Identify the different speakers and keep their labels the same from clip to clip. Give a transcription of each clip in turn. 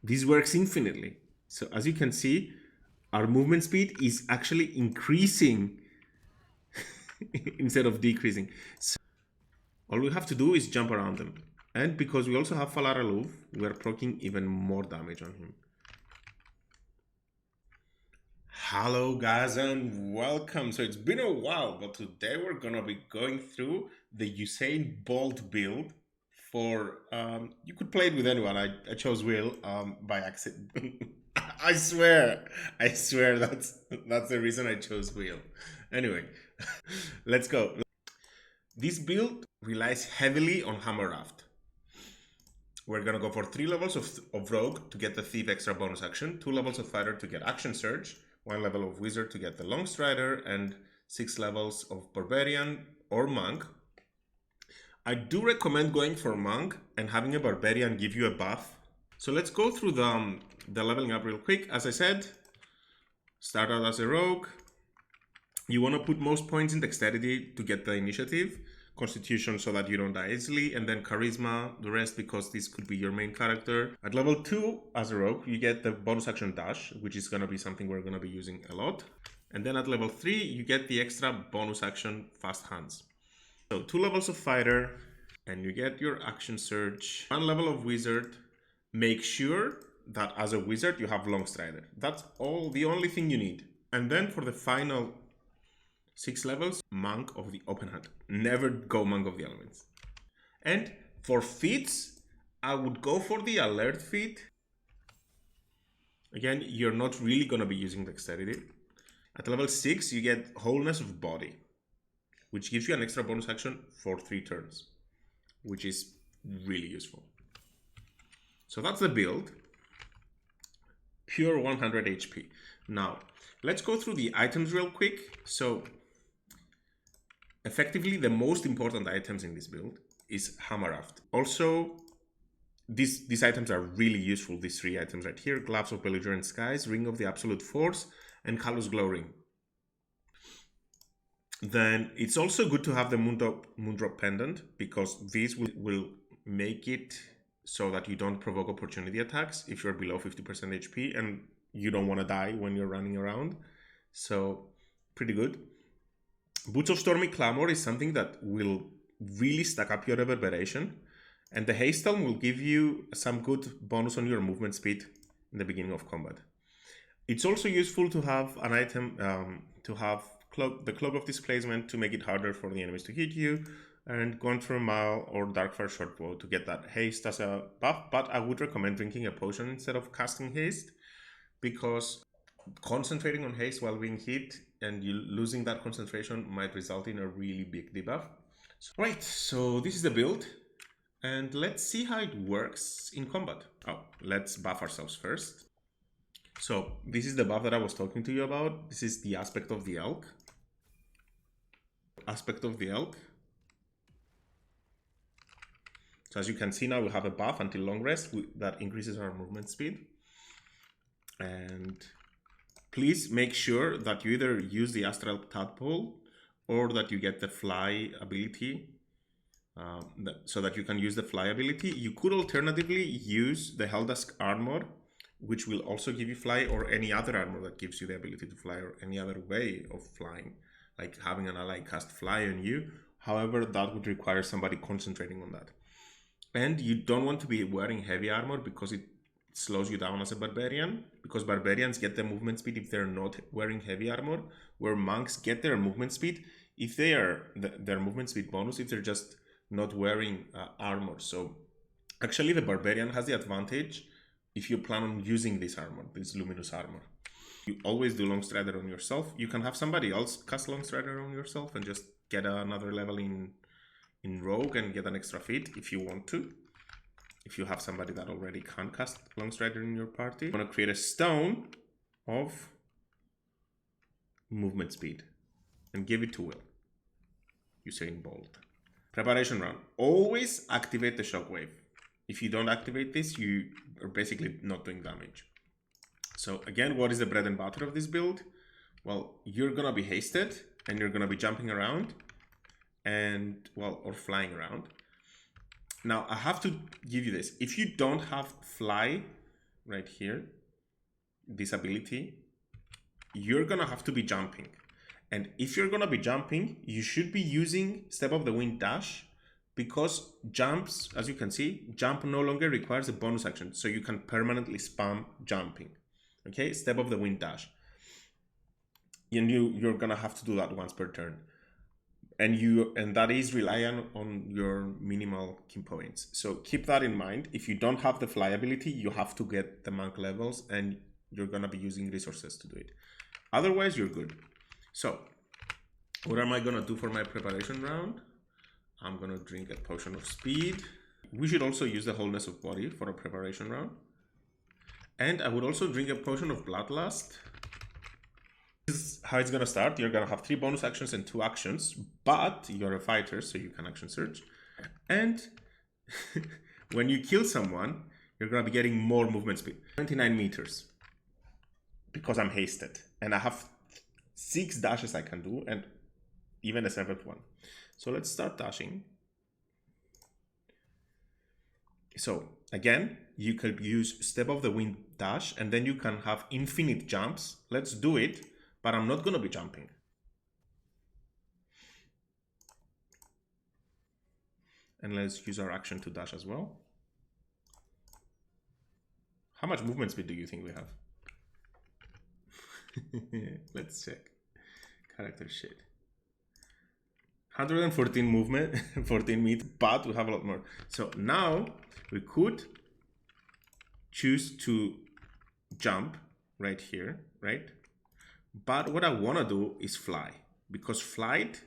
Speaker 1: This works infinitely. So as you can see, our movement speed is actually increasing instead of decreasing. So all we have to do is jump around them. And because we also have Phalar Aluve, we're proccing even more damage on him. Hello guys and welcome. So it's been a while, but today we're gonna be going through the Usain Bolt build for you could play it with anyone. I chose Will by accident. I swear that's the reason I chose Will. Anyway, let's go. This build relies heavily on Hammer Raft. We're gonna go for 3 levels of Rogue to get the Thief extra bonus action, 2 levels of Fighter to get Action Surge, 1 level of Wizard to get the Long Strider, and 6 levels of Barbarian or Monk. I do recommend going for Monk and having a Barbarian give you a buff. So let's go through the leveling up real quick. As I said, start out as a Rogue. You want to put most points in Dexterity to get the initiative. Constitution so that you don't die easily, and then Charisma, the rest because this could be your main character. At level 2 as a rogue, you get the bonus action dash, which is going to be something we're going to be using a lot. And then at level 3, you get the extra bonus action fast hands. So 2 levels of fighter, and you get your action surge. 1 level of wizard. Make sure that as a wizard you have long strider. That's the only thing you need. And then for the final 6 levels, Monk of the Open Hand. Never go Monk of the Elements. And for feats, I would go for the Alert feat. Again, you're not really going to be using Dexterity. At level 6, you get Wholeness of Body, which gives you an extra bonus action for 3 turns, which is really useful. So that's the build. Pure 100 HP. Now, let's go through the items real quick. So, effectively, the most important items in this build is Hammer Raft. Also, these items are really useful, these 3 items right here. Gloves of Belligerent Skies, Ring of the Absolute Force, and Callous Glow Ring. Then it's also good to have the Moondrop Pendant, because this will make it so that you don't provoke opportunity attacks if you're below 50% HP and you don't want to die when you're running around. So, pretty good. Boots of Stormy Clamor is something that will really stack up your Reverberation, and the Haste Helm will give you some good bonus on your movement speed in the beginning of combat. It's also useful to have an item, to have the Cloak of Displacement to make it harder for the enemies to hit you, and Gaunt for a Mile or Darkfire Shortbow to get that haste as a buff, but I would recommend drinking a potion instead of casting haste, because concentrating on haste while being hit and you losing that concentration might result in a really big debuff. Right, so this is the build, and let's see how it works in combat. Let's buff ourselves first. So this is the buff that I was talking to you about. This is the Aspect of the Elk. Aspect of the Elk. So as you can see now, we have a buff until long rest that increases our movement speed. And please make sure that you either use the Astral Tadpole or that you get the Fly ability, so that you can use the Fly ability. You could alternatively use the Helldusk Armor, which will also give you Fly, or any other armor that gives you the ability to fly, or any other way of flying, like having an ally cast Fly on you. However, that would require somebody concentrating on that. And you don't want to be wearing heavy armor because it slows you down as a barbarian, because barbarians get the movement speed if they're not wearing heavy armor, where monks get their movement speed if they are their movement speed bonus if they're just not wearing armor. So actually the barbarian has the advantage if you plan on using this armor, this luminous armor. You always do Long Strider on yourself. You can have somebody else cast Long Strider on yourself and just get another level in Rogue and get an extra feat if you want to. If you have somebody that already can cast Long Strider in your party, you want to create a stone of movement speed and give it to Will. Usain Bolt. Preparation round. Always activate the shockwave. If you don't activate this, you are basically not doing damage. So again, what is the bread and butter of this build? Well, you're gonna be hasted and you're gonna be jumping around or flying around. Now I have to give you this. If you don't have fly, right here, this ability, you're gonna have to be jumping. And if you're gonna be jumping, you should be using Step of the Wind dash, because jumps, as you can see, jump no longer requires a bonus action, so you can permanently spam jumping. Okay, Step of the Wind dash. And you're gonna have to do that once per turn. And that is reliant on your minimal key points. So keep that in mind. If you don't have the fly ability, you have to get the monk levels, and you're gonna be using resources to do it. Otherwise, you're good. So what am I gonna do for my preparation round? I'm gonna drink a potion of speed. We should also use the wholeness of body for a preparation round. And I would also drink a potion of bloodlust. This is how it's gonna start. You're gonna have 3 bonus actions and 2 actions, but you're a fighter, so you can action search. And when you kill someone, you're gonna be getting more movement speed. 29 meters. Because I'm hasted. And I have 6 dashes I can do, and even a 7th one. So let's start dashing. So again, you could use Step of the Wind dash, and then you can have infinite jumps. Let's do it, but I'm not gonna be jumping. And let's use our action to dash as well. How much movement speed do you think we have? Let's check. Character sheet. 114 movement, 14 meters, but we have a lot more. So now we could choose to jump right here, right? But what I want to do is fly, because flight,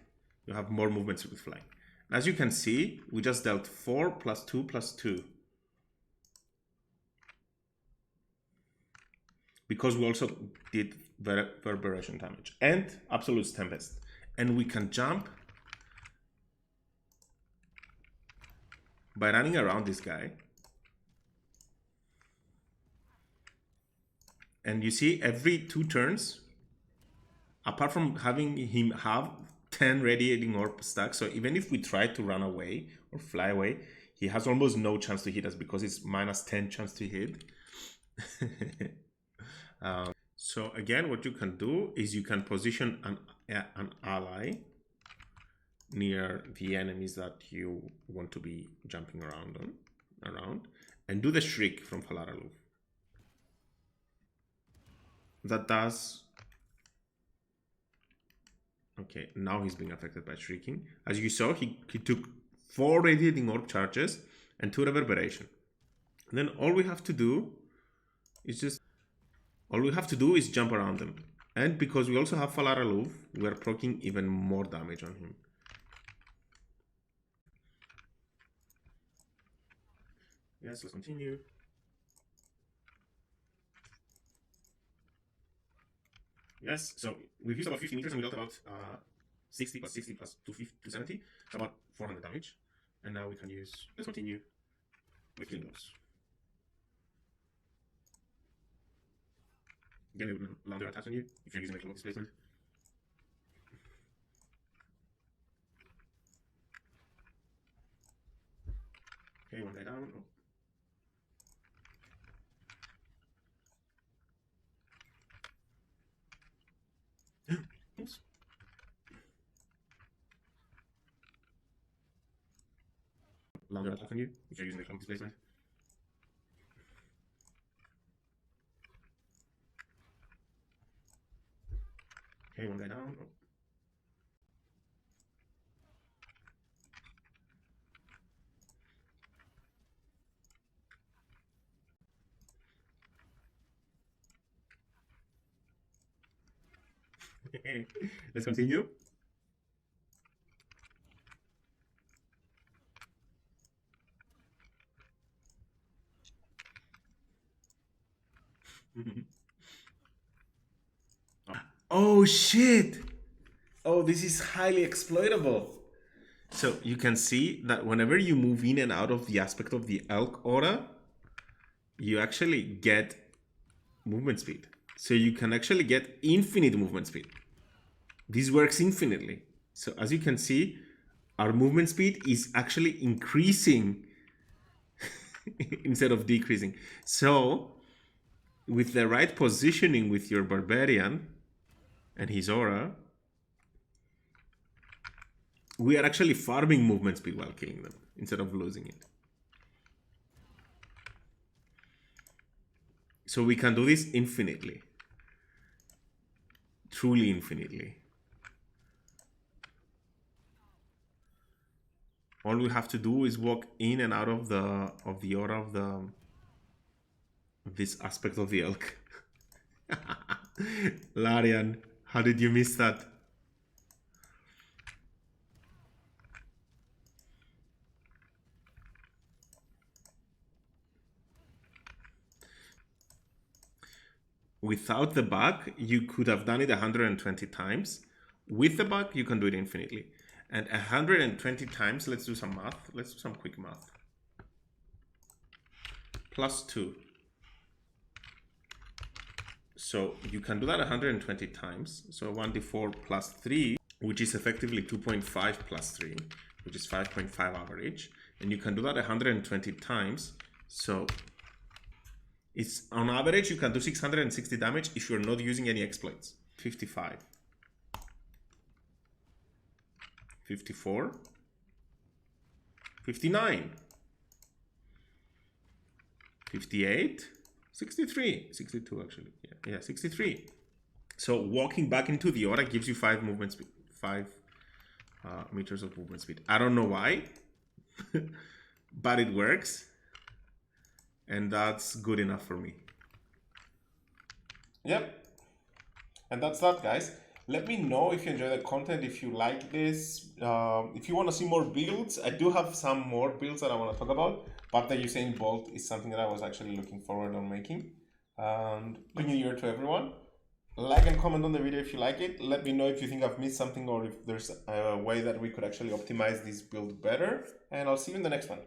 Speaker 1: you have more movements with flying. As you can see, we just dealt 4 plus 2 plus 2. Because we also did reverberation damage and absolute tempest. And we can jump by running around this guy. And you see, every 2 turns, apart from having him have 10 radiating orb stacks, so even if we try to run away or fly away, he has almost no chance to hit us because it's minus 10 chance to hit. So again, what you can do is you can position an ally near the enemies that you want to be jumping around and do the shriek from Phalar Aluve. That does... Okay, now he's being affected by shrieking. As you saw, he took 4 radiating orb charges and 2 reverberation. And then all we have to do is jump around them. And because we also have Phalar Aluve, we are proccing even more damage on him. Yes, let's continue. Yes, so we've used about 50 meters and we got about 60 plus 60 plus 270, so about 400 damage. And now we can use, let's continue with killing those. Again, it will land their attacks on you if you're using a cloak displacement. Okay, 1 guy down. Oh. Oops. Land their attack on you if you're using a cloak displacement. Okay, 1 guy down. Oh. Let's continue. Oh shit! Oh, this is highly exploitable. So you can see that whenever you move in and out of the aspect of the elk aura, you actually get movement speed. So you can actually get infinite movement speed. This works infinitely. So as you can see, our movement speed is actually increasing instead of decreasing. So with the right positioning with your barbarian and his aura, we are actually farming movement speed while killing them instead of losing it. So we can do this infinitely. Truly infinitely. All we have to do is walk in and out of the aura of this aspect of the elk. Larian, how did you miss that? Without the bug, you could have done it 120 times. With the bug, you can do it infinitely. And 120 times, let's do some math. Let's do some quick math. Plus 2. So you can do that 120 times. So 1d4 plus 3, which is effectively 2.5 plus 3, which is 5.5 average. And you can do that 120 times. So it's on average, you can do 660 damage if you're not using any exploits. 55. 54. 59. 58. 63. 62 actually. Yeah, 63. So walking back into the aura gives you 5 movement speed. 5 meters of movement speed. I don't know why, but it works. And that's good enough for me. Yep. And that's that, guys. Let me know if you enjoy the content, if you like this. If you want to see more builds, I do have some more builds that I want to talk about. But the Usain Bolt is something that I was actually looking forward on making. And Happy New Year to everyone. Like and comment on the video if you like it. Let me know if you think I've missed something or if there's a way that we could actually optimize this build better. And I'll see you in the next one.